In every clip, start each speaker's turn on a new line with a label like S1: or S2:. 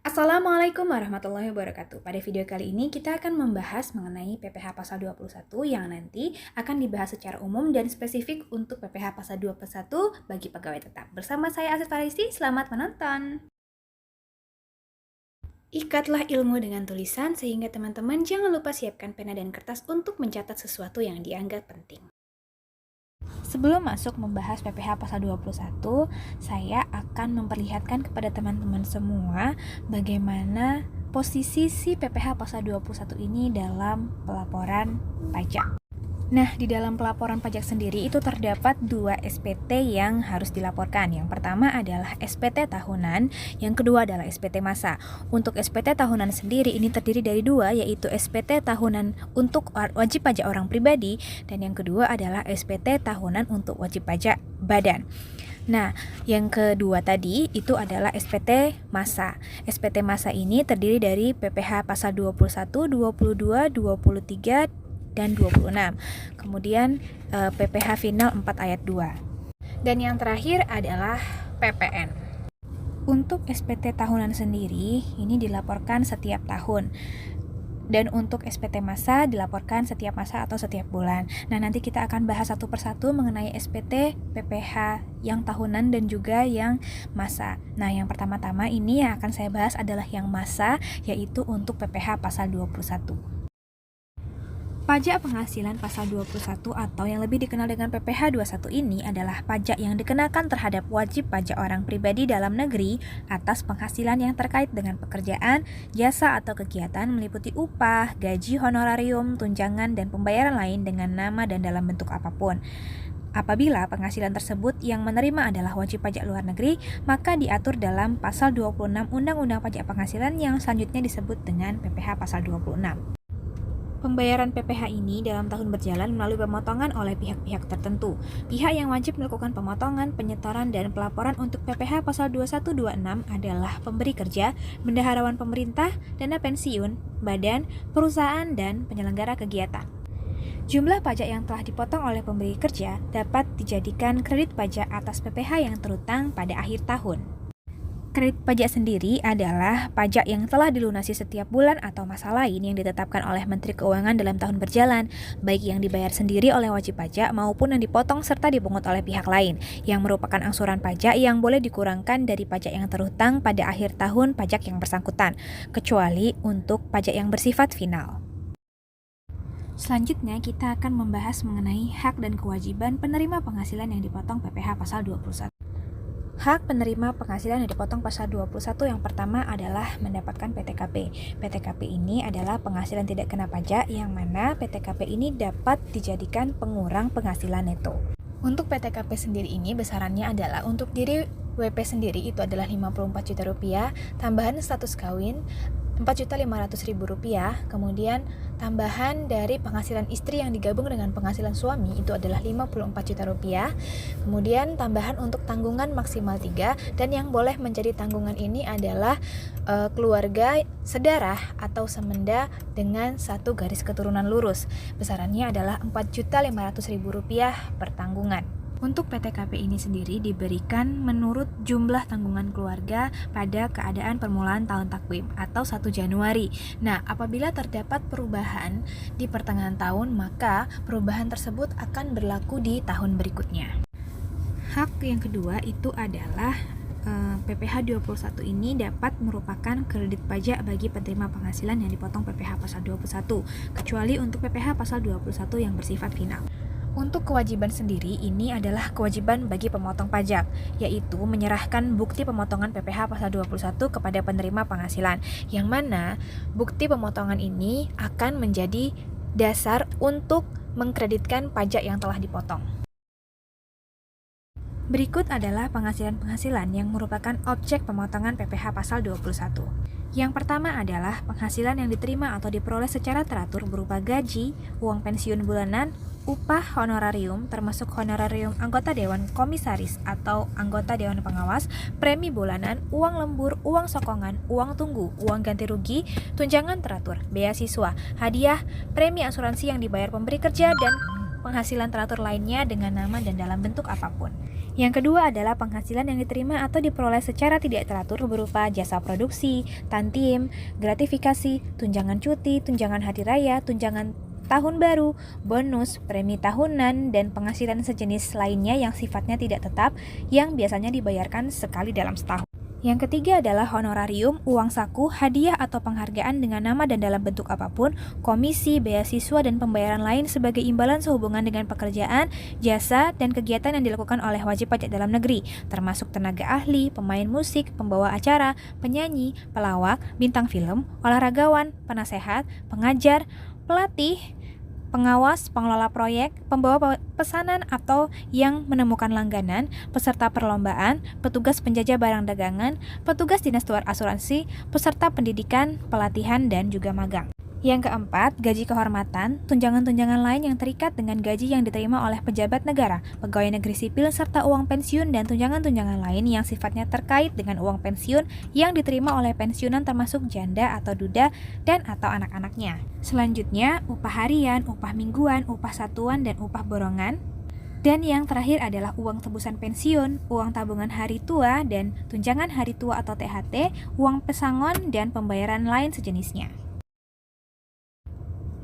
S1: Assalamualaikum warahmatullahi wabarakatuh. Pada video kali ini kita akan membahas mengenai PPh Pasal 21 yang nanti akan dibahas secara umum dan spesifik untuk PPh Pasal 21 bagi pegawai tetap. Bersama saya Asif Faristi, selamat menonton. Ikatlah ilmu dengan tulisan sehingga teman-teman jangan lupa siapkan pena dan kertas untuk mencatat sesuatu yang dianggap penting. Sebelum masuk membahas PPh Pasal 21, saya akan memperlihatkan kepada teman-teman semua bagaimana posisi si PPh Pasal 21 ini dalam pelaporan pajak. Nah, di dalam pelaporan pajak sendiri itu terdapat 2 SPT yang harus dilaporkan. Yang pertama adalah SPT tahunan, yang kedua adalah SPT masa. Untuk SPT tahunan sendiri ini terdiri dari 2, yaitu SPT tahunan untuk wajib pajak orang pribadi dan yang kedua adalah SPT tahunan untuk wajib pajak badan. Nah, yang kedua tadi itu adalah SPT masa. SPT masa ini terdiri dari PPh Pasal 21, 22, 23, dan 26. Kemudian PPh final 4 ayat 2. Dan yang terakhir adalah PPN. Untuk SPT tahunan sendiri ini dilaporkan setiap tahun. Dan untuk SPT masa dilaporkan setiap masa atau setiap bulan. Nah, nanti kita akan bahas satu persatu mengenai SPT, PPh yang tahunan dan juga yang masa. Nah, yang pertama-tama ini yang akan saya bahas adalah yang masa, yaitu untuk PPh Pasal 21. Pajak penghasilan Pasal 21 atau yang lebih dikenal dengan PPh 21 ini adalah pajak yang dikenakan terhadap wajib pajak orang pribadi dalam negeri atas penghasilan yang terkait dengan pekerjaan, jasa atau kegiatan meliputi upah, gaji, honorarium, tunjangan, dan pembayaran lain dengan nama dan dalam bentuk apapun. Apabila penghasilan tersebut yang menerima adalah wajib pajak luar negeri, maka diatur dalam Pasal 26 Undang-Undang Pajak Penghasilan yang selanjutnya disebut dengan PPh Pasal 26. Pembayaran PPh ini dalam tahun berjalan melalui pemotongan oleh pihak-pihak tertentu. Pihak yang wajib melakukan pemotongan, penyetoran, dan pelaporan untuk PPh Pasal 2126 adalah pemberi kerja, bendaharawan pemerintah, dana pensiun, badan, perusahaan, dan penyelenggara kegiatan. Jumlah pajak yang telah dipotong oleh pemberi kerja dapat dijadikan kredit pajak atas PPh yang terutang pada akhir tahun. Kredit pajak sendiri adalah pajak yang telah dilunasi setiap bulan atau masa lain yang ditetapkan oleh Menteri Keuangan dalam tahun berjalan, baik yang dibayar sendiri oleh wajib pajak maupun yang dipotong serta dipungut oleh pihak lain, yang merupakan angsuran pajak yang boleh dikurangkan dari pajak yang terhutang pada akhir tahun pajak yang bersangkutan, kecuali untuk pajak yang bersifat final. Selanjutnya kita akan membahas mengenai hak dan kewajiban penerima penghasilan yang dipotong PPh Pasal 21. Hak penerima penghasilan yang dipotong Pasal 21 yang pertama adalah mendapatkan PTKP. PTKP ini adalah penghasilan tidak kena pajak yang mana PTKP ini dapat dijadikan pengurang penghasilan neto. Untuk PTKP sendiri ini besarannya adalah untuk diri WP sendiri itu adalah Rp54 juta, tambahan status kawin Rp4.500.000, kemudian tambahan dari penghasilan istri yang digabung dengan penghasilan suami itu adalah Rp54 juta, kemudian tambahan untuk tanggungan maksimal 3, dan yang boleh menjadi tanggungan ini adalah keluarga sedarah atau semenda dengan satu garis keturunan lurus. Besarannya adalah Rp4.500.000 per tanggungan. Untuk PTKP ini sendiri diberikan menurut jumlah tanggungan keluarga pada keadaan permulaan tahun takwim atau 1 Januari. Nah, apabila terdapat perubahan di pertengahan tahun, maka perubahan tersebut akan berlaku di tahun berikutnya. Hak yang kedua itu adalah PPh 21 ini dapat merupakan kredit pajak bagi penerima penghasilan yang dipotong PPh Pasal 21, kecuali untuk PPh Pasal 21 yang bersifat final. Untuk kewajiban sendiri, ini adalah kewajiban bagi pemotong pajak, yaitu menyerahkan bukti pemotongan PPh Pasal 21 kepada penerima penghasilan, yang mana bukti pemotongan ini akan menjadi dasar untuk mengkreditkan pajak yang telah dipotong. Berikut adalah penghasilan-penghasilan yang merupakan objek pemotongan PPh Pasal 21. Yang pertama adalah penghasilan yang diterima atau diperoleh secara teratur berupa gaji, uang pensiun bulanan, upah, honorarium, termasuk honorarium anggota Dewan Komisaris atau anggota Dewan Pengawas, premi bulanan, uang lembur, uang sokongan, uang tunggu, uang ganti rugi, tunjangan teratur, beasiswa, hadiah, premi asuransi yang dibayar pemberi kerja, dan penghasilan teratur lainnya dengan nama dan dalam bentuk apapun. Yang kedua adalah penghasilan yang diterima atau diperoleh secara tidak teratur berupa jasa produksi, tantim, gratifikasi, tunjangan cuti, tunjangan hari raya, tunjangan tahun baru, bonus, premi tahunan, dan penghasilan sejenis lainnya yang sifatnya tidak tetap yang biasanya dibayarkan sekali dalam setahun. Yang ketiga adalah honorarium, uang saku, hadiah atau penghargaan dengan nama dan dalam bentuk apapun, komisi, beasiswa, dan pembayaran lain sebagai imbalan sehubungan dengan pekerjaan, jasa, dan kegiatan yang dilakukan oleh wajib pajak dalam negeri, termasuk tenaga ahli, pemain musik, pembawa acara, penyanyi, pelawak, bintang film, olahragawan, penasehat, pengajar, pelatih, pengawas, pengelola proyek, pembawa pesanan atau yang menemukan langganan, peserta perlombaan, petugas penjajah barang dagangan, petugas dinas luar asuransi, peserta pendidikan, pelatihan, dan juga magang. Yang keempat, gaji kehormatan, tunjangan-tunjangan lain yang terikat dengan gaji yang diterima oleh pejabat negara, pegawai negeri sipil, serta uang pensiun dan tunjangan-tunjangan lain yang sifatnya terkait dengan uang pensiun yang diterima oleh pensiunan termasuk janda atau duda dan atau anak-anaknya. Selanjutnya, upah harian, upah mingguan, upah satuan, dan upah borongan. Dan yang terakhir adalah uang tebusan pensiun, uang tabungan hari tua, dan tunjangan hari tua atau THT, uang pesangon, dan pembayaran lain sejenisnya.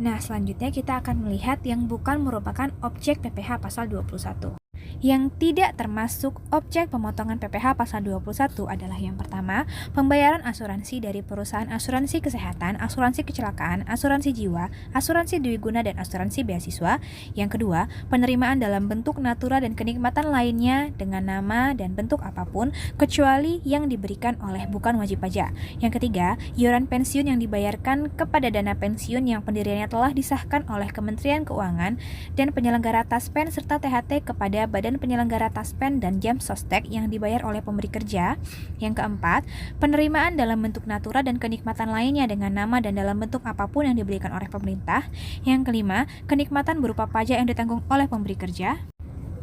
S1: Nah, selanjutnya kita akan melihat yang bukan merupakan objek PPh pasal 21. Yang tidak termasuk objek pemotongan PPh pasal 21 adalah yang pertama, pembayaran asuransi dari perusahaan asuransi kesehatan, asuransi kecelakaan, asuransi jiwa, asuransi dwiguna, dan asuransi beasiswa. Yang kedua, penerimaan dalam bentuk natura dan kenikmatan lainnya dengan nama dan bentuk apapun, kecuali yang diberikan oleh bukan wajib pajak. Yang ketiga, iuran pensiun yang dibayarkan kepada dana pensiun yang pendiriannya telah disahkan oleh Kementerian Keuangan dan penyelenggara Taspen serta THT kepada Badan Penyelenggara Taspen dan Jam Sostek yang dibayar oleh pemberi kerja. Yang keempat, penerimaan dalam bentuk natura dan kenikmatan lainnya dengan nama dan dalam bentuk apapun yang diberikan oleh pemerintah. Yang kelima, kenikmatan berupa pajak yang ditanggung oleh pemberi kerja.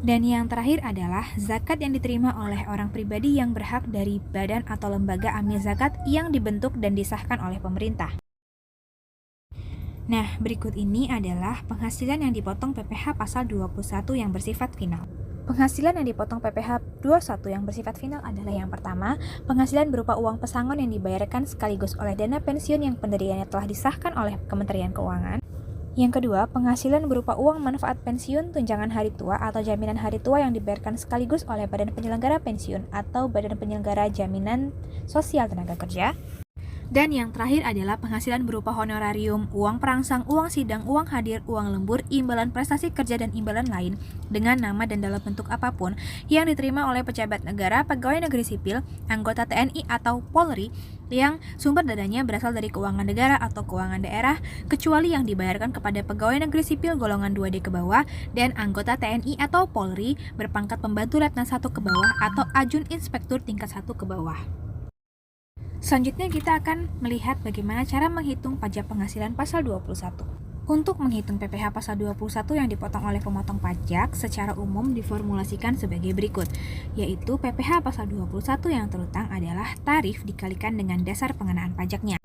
S1: Dan yang terakhir adalah zakat yang diterima oleh orang pribadi yang berhak dari badan atau lembaga amil zakat yang dibentuk dan disahkan oleh pemerintah. Nah, berikut ini adalah penghasilan yang dipotong PPh pasal 21 yang bersifat final. Penghasilan yang dipotong PPh 21 yang bersifat final adalah yang pertama, penghasilan berupa uang pesangon yang dibayarkan sekaligus oleh dana pensiun yang pendiriannya telah disahkan oleh Kementerian Keuangan. Yang kedua, penghasilan berupa uang manfaat pensiun, tunjangan hari tua, atau jaminan hari tua yang dibayarkan sekaligus oleh Badan Penyelenggara Pensiun atau Badan Penyelenggara Jaminan Sosial Tenaga Kerja. Dan yang terakhir adalah penghasilan berupa honorarium, uang perangsang, uang sidang, uang hadir, uang lembur, imbalan prestasi kerja, dan imbalan lain dengan nama dan dalam bentuk apapun yang diterima oleh pejabat negara, pegawai negeri sipil, anggota TNI atau Polri yang sumber dananya berasal dari keuangan negara atau keuangan daerah, kecuali yang dibayarkan kepada pegawai negeri sipil golongan 2D ke bawah dan anggota TNI atau Polri berpangkat pembantu letnan 1 ke bawah atau ajun inspektur tingkat 1 ke bawah. Selanjutnya kita akan melihat bagaimana cara menghitung pajak penghasilan pasal 21. Untuk menghitung PPh pasal 21 yang dipotong oleh pemotong pajak secara umum diformulasikan sebagai berikut, yaitu PPh pasal 21 yang terutang adalah tarif dikalikan dengan dasar pengenaan pajaknya.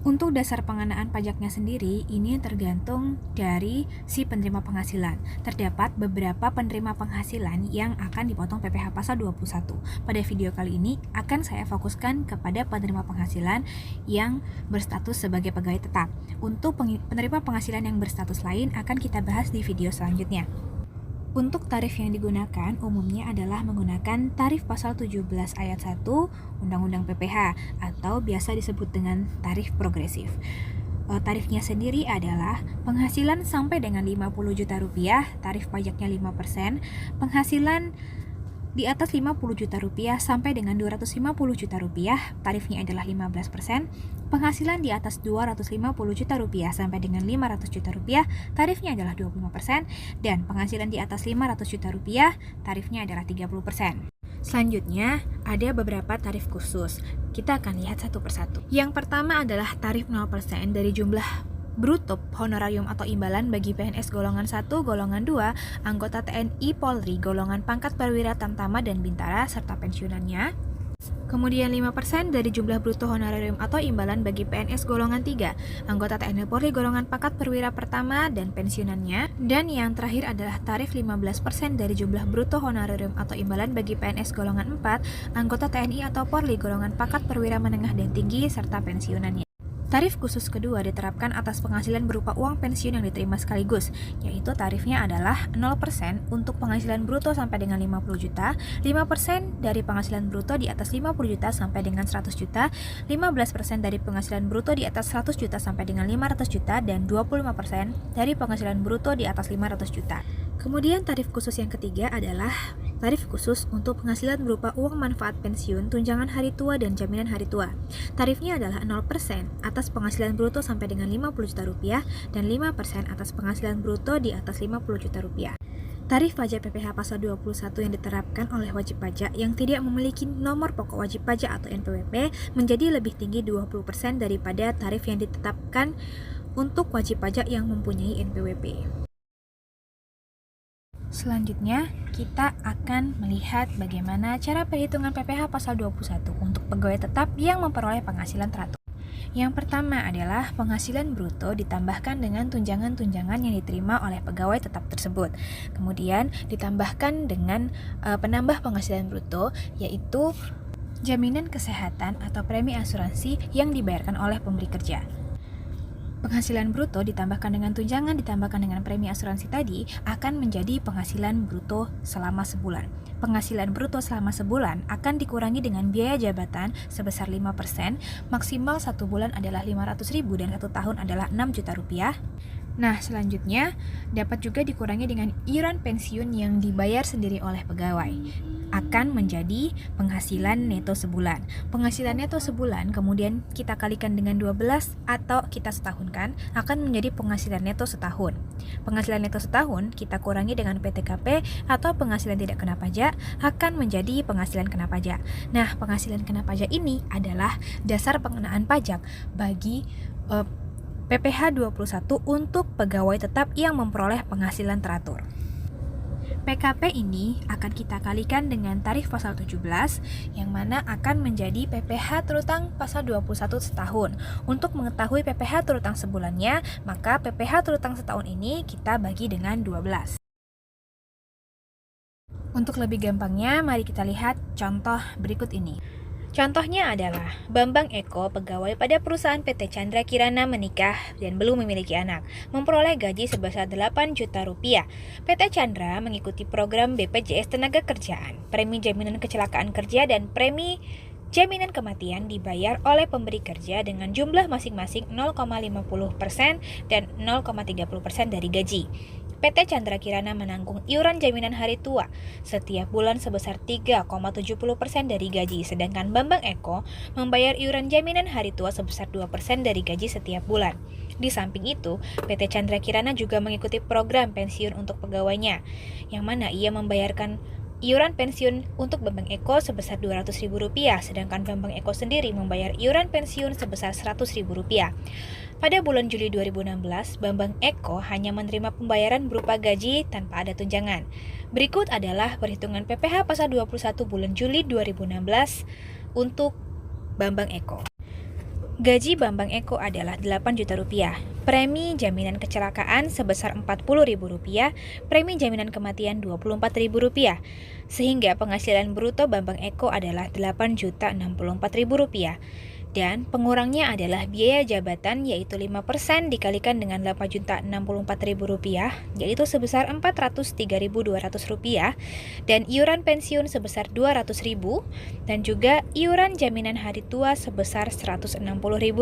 S1: Untuk dasar pengenaan pajaknya sendiri, ini tergantung dari si penerima penghasilan. Terdapat beberapa penerima penghasilan yang akan dipotong PPh pasal 21. Pada video kali ini akan saya fokuskan kepada penerima penghasilan yang berstatus sebagai pegawai tetap. Untuk penerima penghasilan yang berstatus lain akan kita bahas di video selanjutnya. Untuk tarif yang digunakan umumnya adalah menggunakan tarif pasal 17 ayat 1 Undang-Undang PPh atau biasa disebut dengan tarif progresif. Tarifnya sendiri adalah penghasilan sampai dengan 50 juta rupiah, tarif pajaknya 5%, penghasilan di atas 50 juta rupiah sampai dengan 250 juta rupiah, tarifnya adalah 15%, penghasilan di atas 250 juta rupiah sampai dengan 500 juta rupiah, tarifnya adalah 25%, dan penghasilan di atas 500 juta rupiah, tarifnya adalah 30%. Selanjutnya, ada beberapa tarif khusus. Kita akan lihat satu persatu. Yang pertama adalah tarif 0% dari jumlah bruto honorarium atau imbalan bagi PNS golongan 1, golongan 2, anggota TNI Polri, golongan pangkat perwira tamtama dan bintara, serta pensiunannya. Kemudian 5% dari jumlah bruto honorarium atau imbalan bagi PNS golongan 3, anggota TNI Polri golongan pangkat perwira pertama dan pensiunannya. Dan yang terakhir adalah tarif 15% dari jumlah bruto honorarium atau imbalan bagi PNS golongan 4, anggota TNI atau Polri golongan pangkat perwira menengah dan tinggi serta pensiunannya. Tarif khusus kedua diterapkan atas penghasilan berupa uang pensiun yang diterima sekaligus, yaitu tarifnya adalah 0% untuk penghasilan bruto sampai dengan 50 juta, 5% dari penghasilan bruto di atas 50 juta sampai dengan 100 juta, 15% dari penghasilan bruto di atas 100 juta sampai dengan 500 juta, dan 25% dari penghasilan bruto di atas 500 juta. Kemudian tarif khusus yang ketiga adalah tarif khusus untuk penghasilan berupa uang manfaat pensiun, tunjangan hari tua, dan jaminan hari tua. Tarifnya adalah 0% atas penghasilan bruto sampai dengan 50 juta rupiah dan 5% atas penghasilan bruto di atas 50 juta rupiah. Tarif pajak PPh pasal 21 yang diterapkan oleh wajib pajak yang tidak memiliki nomor pokok wajib pajak atau NPWP menjadi lebih tinggi 20% daripada tarif yang ditetapkan untuk wajib pajak yang mempunyai NPWP. Selanjutnya, kita akan melihat bagaimana cara perhitungan PPh pasal 21 untuk pegawai tetap yang memperoleh penghasilan teratur. Yang pertama adalah penghasilan bruto ditambahkan dengan tunjangan-tunjangan yang diterima oleh pegawai tetap tersebut. Kemudian ditambahkan dengan penambah penghasilan bruto, yaitu jaminan kesehatan atau premi asuransi yang dibayarkan oleh pemberi kerja. Penghasilan bruto ditambahkan dengan tunjangan ditambahkan dengan premi asuransi tadi akan menjadi penghasilan bruto selama sebulan. Penghasilan bruto selama sebulan akan dikurangi dengan biaya jabatan sebesar 5%, maksimal 1 bulan adalah 500.000 dan 1 tahun adalah 6 juta rupiah. Nah, selanjutnya dapat juga dikurangi dengan iuran pensiun yang dibayar sendiri oleh pegawai. Akan menjadi penghasilan neto sebulan. Penghasilan neto sebulan kemudian kita kalikan dengan 12 atau kita setahunkan akan menjadi penghasilan neto setahun. Penghasilan neto setahun kita kurangi dengan PTKP atau penghasilan tidak kena pajak akan menjadi penghasilan kena pajak. Nah, penghasilan kena pajak ini adalah dasar pengenaan pajak bagi PPh 21 untuk pegawai tetap yang memperoleh penghasilan teratur. PKP ini akan kita kalikan dengan tarif pasal 17 yang mana akan menjadi PPh terutang pasal 21 setahun. Untuk mengetahui PPh terutang sebulannya, maka PPh terutang setahun ini kita bagi dengan 12. Untuk lebih gampangnya, mari kita lihat contoh berikut ini. Contohnya adalah Bambang Eko, pegawai pada perusahaan PT Chandra Kirana menikah dan belum memiliki anak, memperoleh gaji sebesar 8 juta rupiah. PT Chandra mengikuti program BPJS Tenagakerjaan, premi jaminan kecelakaan kerja dan premi jaminan kematian dibayar oleh pemberi kerja dengan jumlah masing-masing 0,50% dan 0,30% dari gaji. PT Chandra Kirana menanggung iuran jaminan hari tua setiap bulan sebesar 3,70% dari gaji, sedangkan Bambang Eko membayar iuran jaminan hari tua sebesar 2% dari gaji setiap bulan. Di samping itu, PT Chandra Kirana juga mengikuti program pensiun untuk pegawainya, yang mana ia membayarkan iuran pensiun untuk Bambang Eko sebesar Rp200.000, sedangkan Bambang Eko sendiri membayar iuran pensiun sebesar Rp100.000. Pada bulan Juli 2016, Bambang Eko hanya menerima pembayaran berupa gaji tanpa ada tunjangan. Berikut adalah perhitungan PPh pasal 21 bulan Juli 2016 untuk Bambang Eko. Gaji Bambang Eko adalah 8 juta rupiah. Premi jaminan kecelakaan sebesar Rp40.000, premi jaminan kematian Rp24.000, sehingga penghasilan bruto Bambang Eko adalah Rp8.064.000. Dan pengurangnya adalah biaya jabatan yaitu 5% dikalikan dengan Rp8.064.000 yaitu sebesar Rp403.200 dan iuran pensiun sebesar Rp200.000 dan juga iuran jaminan hari tua sebesar Rp160.000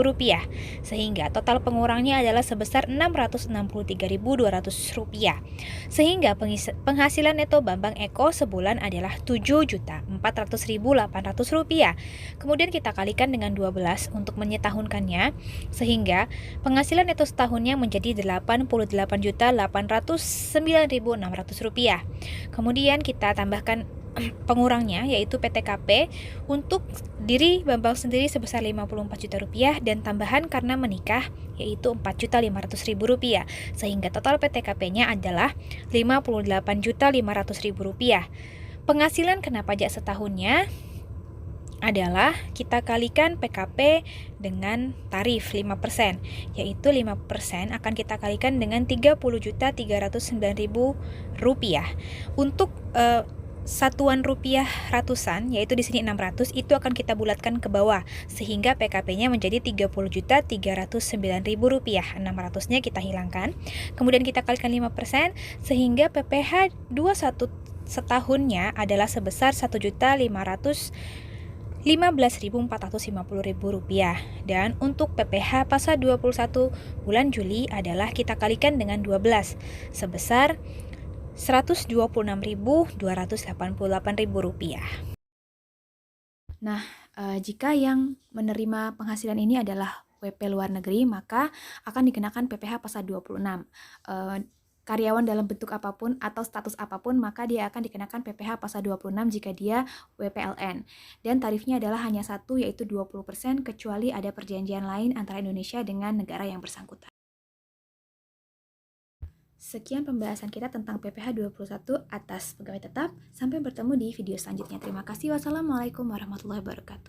S1: sehingga total pengurangnya adalah sebesar Rp663.200 sehingga penghasilan neto Bambang Eko sebulan adalah Rp7.400.800. Kemudian kita kalikan dengan 12 untuk menyetahunkannya sehingga penghasilan neto setahunnya menjadi Rp88.809.600. Kemudian kita tambahkan pengurangnya yaitu PTKP untuk diri Bambang sendiri sebesar Rp54 juta dan tambahan karena menikah yaitu Rp4.500.000 sehingga total PTKP-nya adalah Rp58.500.000. Penghasilan kena pajak setahunnya adalah kita kalikan PKP dengan tarif 5%, yaitu 5% akan kita kalikan dengan Rp30.309.000. Untuk satuan rupiah ratusan, yaitu di sini 600, itu akan kita bulatkan ke bawah sehingga PKP-nya menjadi Rp30.309.000. 600-nya kita hilangkan. Kemudian kita kalikan 5% sehingga PPh 21 setahunnya adalah sebesar Rp1.515.450.000. Dan untuk PPh pas 21 bulan Juli adalah kita kalikan dengan 12 sebesar Rp126.288.000. Nah, jika yang menerima penghasilan ini adalah WP luar negeri, maka akan dikenakan PPh pasal 26. Karyawan dalam bentuk apapun atau status apapun, maka dia akan dikenakan PPh pasal 26 jika dia WPLN. Dan tarifnya adalah hanya satu, yaitu 20%, kecuali ada perjanjian lain antara Indonesia dengan negara yang bersangkutan. Sekian pembahasan kita tentang PPh 21 atas pegawai tetap. Sampai bertemu di video selanjutnya. Terima kasih. Wassalamualaikum warahmatullahi wabarakatuh.